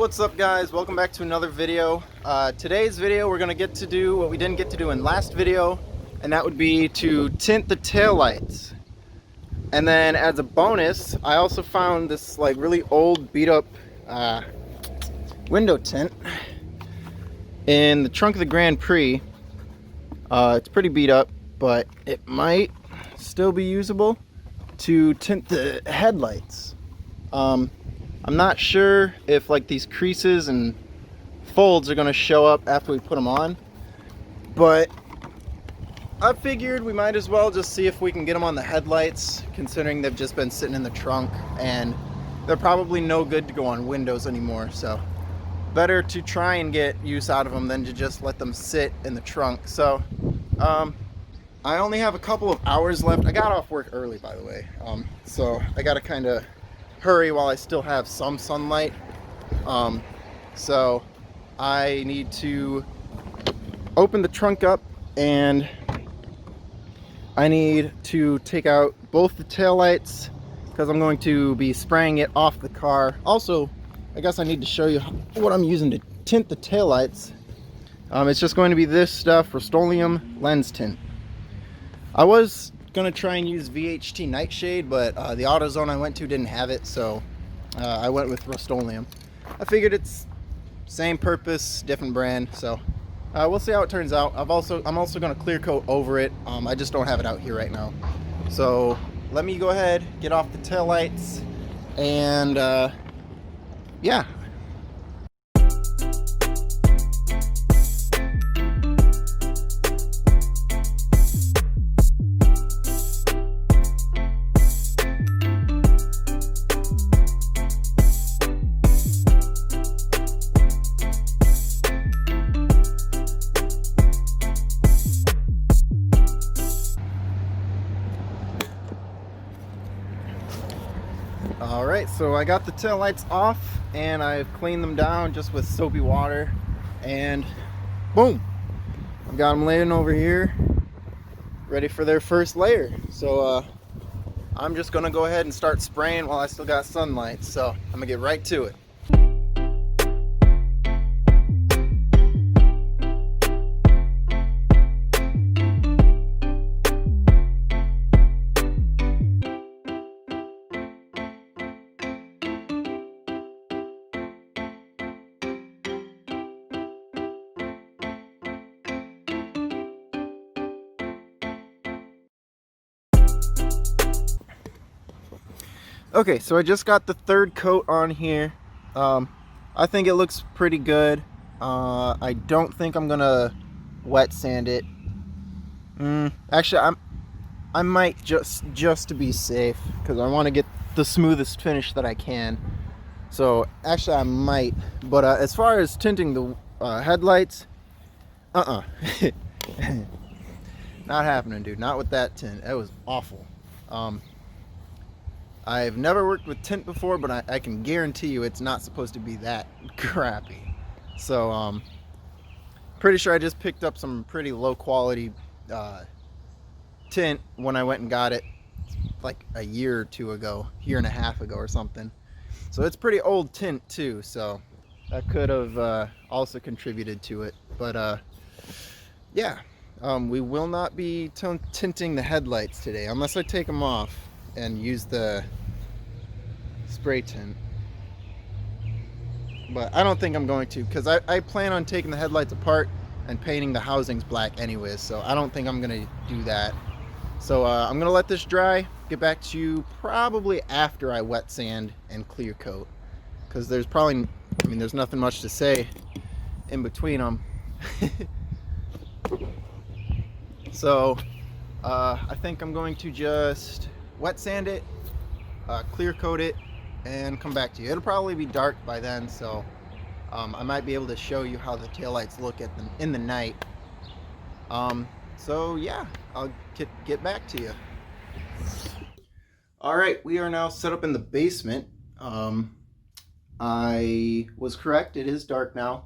What's up, guys? Welcome back to another video. Today's video we're gonna get to do what we didn't get to do in last video, and that would be to tint the taillights. And then as a bonus, I also found this like really old beat up window tint in the trunk of the Grand Prix. It's pretty beat up, but it might still be usable to tint the headlights. I'm not sure if like these creases and folds are gonna show up after we put them on, but I figured we might as well just see if we can get them on the headlights, considering they've just been sitting in the trunk and they're probably no good to go on windows anymore. So better to try and get use out of them than to just let them sit in the trunk. So I only have a couple of hours left. I got off work early, by the way, so I gotta kind of hurry while I still have some sunlight. So I need to open the trunk up and I need to take out both the taillights because I'm going to be spraying it off the car. Also, I guess I need to show you what I'm using to tint the taillights. It's just going to be this stuff, Rust-Oleum lens tint. I was gonna try and use VHT Nightshade, but the AutoZone I went to didn't have it, so I went with Rust-Oleum. I figured it's same purpose, different brand, so we'll see how it turns out. I'm also gonna clear coat over it. I just don't have it out here right now. So let me go ahead, get off the taillights, and yeah. Alright, so I got the taillights off and I've cleaned them down just with soapy water, and boom, I've got them laying over here ready for their first layer. So I'm just gonna go ahead and start spraying while I still got sunlight, so I'm gonna get right to it. Okay, so I just got the third coat on here. I think it looks pretty good. I don't think I'm gonna wet sand it. Actually, I might just to be safe, because I want to get the smoothest finish that I can. So actually I might, but as far as tinting the headlights, not happening, dude. Not with that tint. That was awful. I've never worked with tint before, but I can guarantee you it's not supposed to be that crappy. So pretty sure I just picked up some pretty low quality tint when I went and got it like a year or two ago, year and a half ago or something. So it's pretty old tint too, so that could have also contributed to it. But yeah, we will not be tinting the headlights today unless I take them off and use the spray tint, but I don't think I'm going to, because I plan on taking the headlights apart and painting the housings black anyways, so I don't think I'm gonna do that. So I'm gonna let this dry, get back to you probably after I wet sand and clear coat, because there's probably, I mean, there's nothing much to say in between them. So I think I'm going to just wet sand it, clear coat it, and come back to you. It'll probably be dark by then, so I might be able to show you how the taillights look at them in the night. So yeah, I'll get back to you. Alright, we are now set up in the basement. I was correct, it is dark now.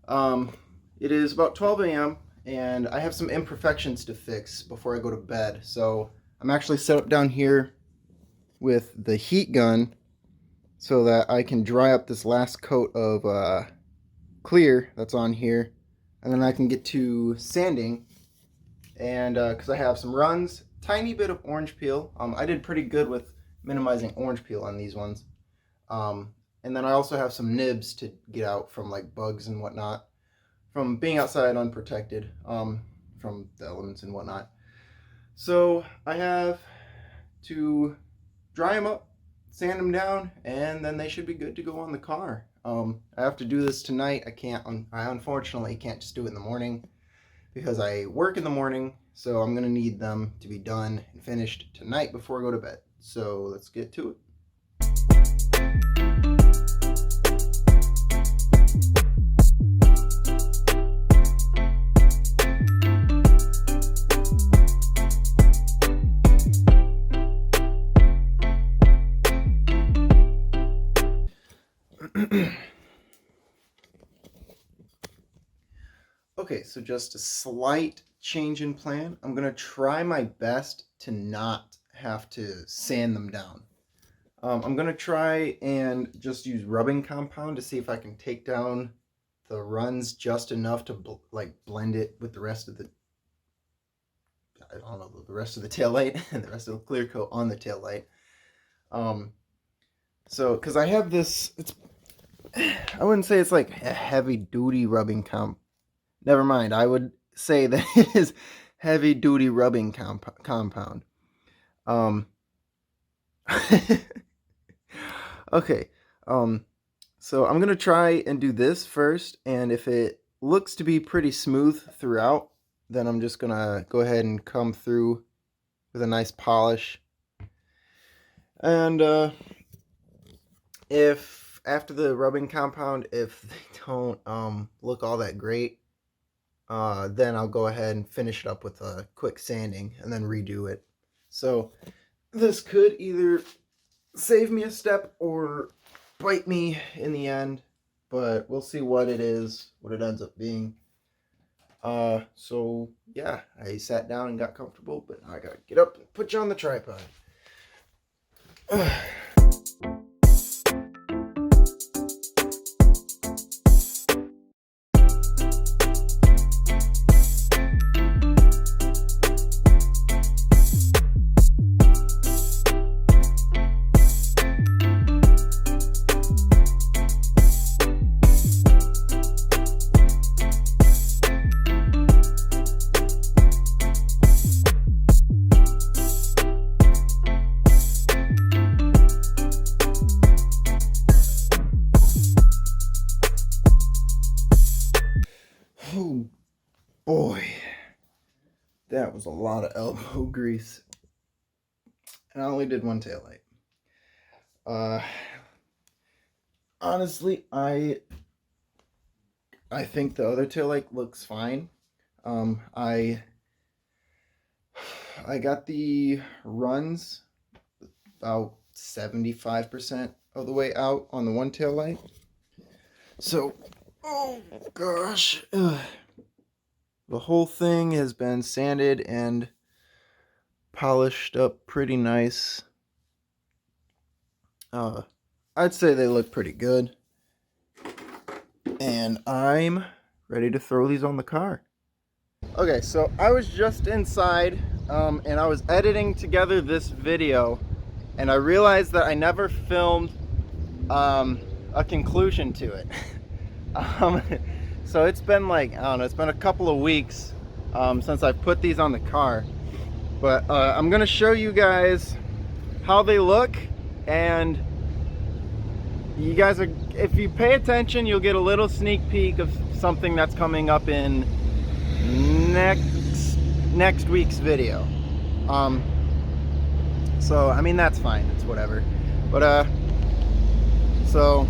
It is about 12 a.m. and I have some imperfections to fix before I go to bed. So I'm actually set up down here with the heat gun so that I can dry up this last coat of clear that's on here, and then I can get to sanding. And because I have some runs, tiny bit of orange peel. I did pretty good with minimizing orange peel on these ones. And then I also have some nibs to get out from like bugs and whatnot, from being outside unprotected, from the elements and whatnot. So I have to dry them up, sand them down, and then they should be good to go on the car. I have to do this tonight. I unfortunately can't just do it in the morning because I work in the morning, so I'm gonna need them to be done and finished tonight before I go to bed. So let's get to it. Okay, so just a slight change in plan. I'm gonna try my best to not have to sand them down. I'm gonna try and just use rubbing compound to see if I can take down the runs just enough to blend it with the rest of the, I don't know, the rest of the taillight and the rest of the clear coat on the taillight. So, because I have this, I wouldn't say it's like a heavy duty rubbing Never mind, I would say that it is heavy duty rubbing compound. Okay, so I'm gonna try and do this first, and if it looks to be pretty smooth throughout, then I'm just gonna go ahead and come through with a nice polish. And if after the rubbing compound, if they don't look all that great, then I'll go ahead and finish it up with a quick sanding and then redo it. So this could either save me a step or bite me in the end, but we'll see what it is, what it ends up being. So yeah, I sat down and got comfortable, but now I gotta get up and put you on the tripod. Oh boy, that was a lot of elbow grease, and I only did one taillight. Honestly, I think the other taillight looks fine. I got the runs about 75% of the way out on the one taillight. So, oh gosh, the whole thing has been sanded and polished up pretty nice. I'd say they look pretty good, and I'm ready to throw these on the car. Okay, so I was just inside and I was editing together this video, and I realized that I never filmed a conclusion to it. So it's been like, I don't know, it's been a couple of weeks since I've put these on the car, but I'm gonna show you guys how they look, and you guys are, if you pay attention, you'll get a little sneak peek of something that's coming up in next week's video. So I mean, that's fine, it's whatever, but so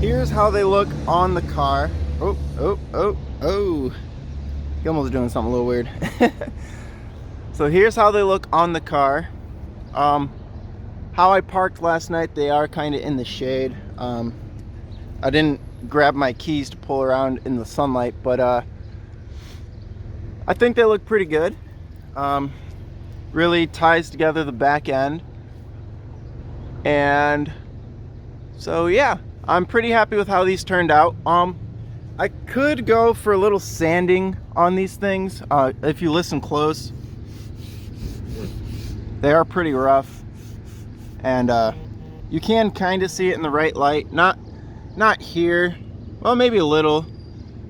here's how they look on the car. Oh, Gimmel's doing something a little weird. So here's how they look on the car. How I parked last night, they are kind of in the shade. I didn't grab my keys to pull around in the sunlight, but I think they look pretty good. Really ties together the back end, and So yeah, I'm pretty happy with how these turned out. I could go for a little sanding on these things. If you listen close, they are pretty rough, and you can kind of see it in the right light. Not here, well, maybe a little,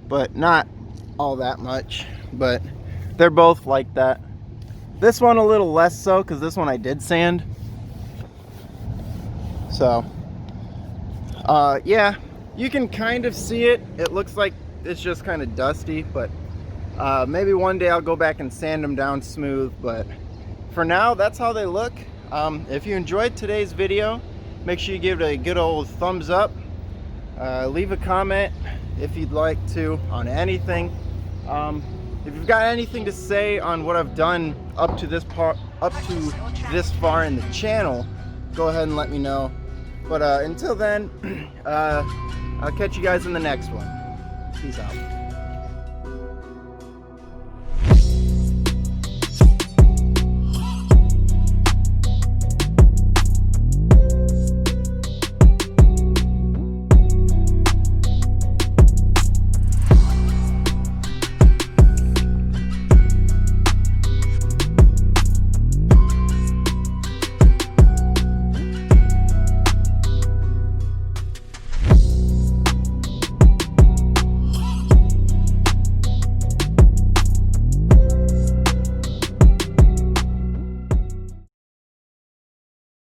but not all that much. But they're both like that. This one a little less so, because this one I did sand. So yeah, you can kind of see it. It looks like it's just kind of dusty, but maybe one day I'll go back and sand them down smooth. But for now, that's how they look. If you enjoyed today's video, make sure you give it a good old thumbs up. Leave a comment if you'd like to on anything. If you've got anything to say on what I've done up to this far in the channel, go ahead and let me know. But until then, I'll catch you guys in the next one. Peace out.